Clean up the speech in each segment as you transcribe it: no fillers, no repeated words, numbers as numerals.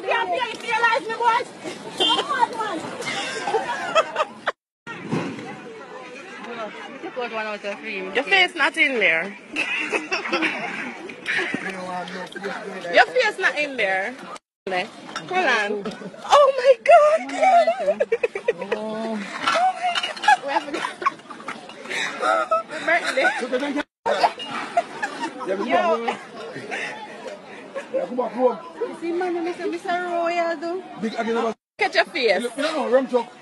realize me, boys? Come on, man. Your face not in there. Your face not in there. Hold on. Oh my God! Oh my God! Yo. You see, man, Mr. Royal, do. Catch your face. No, rum truck.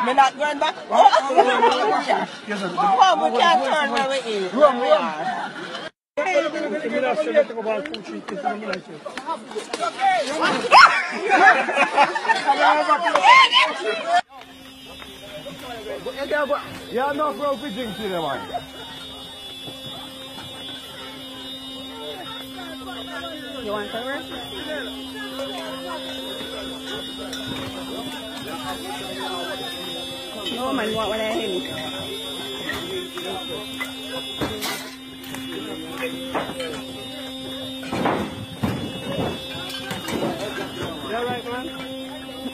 We're not going back. Oh, we can't turn where we is. Where we are. Yeah, no, bro, we drink to them, man. You want cover? No, man, what would I hit? You alright, man?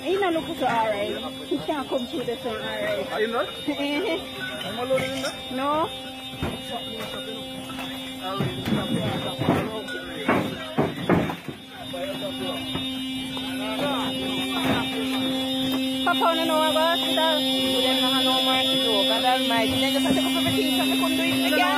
Ain't no look so alright. He can't come through the sun alright. Are you not? I'm alone in that? No. Papa, no about that. You don't know no more to do. But that's my thing. Just have to go for the team. So I couldn't do it again.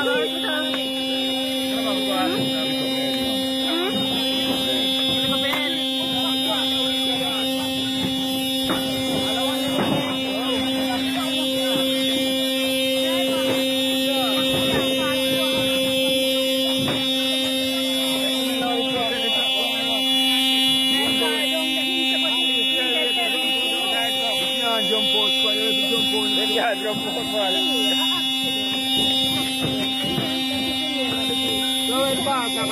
Go in back, I'm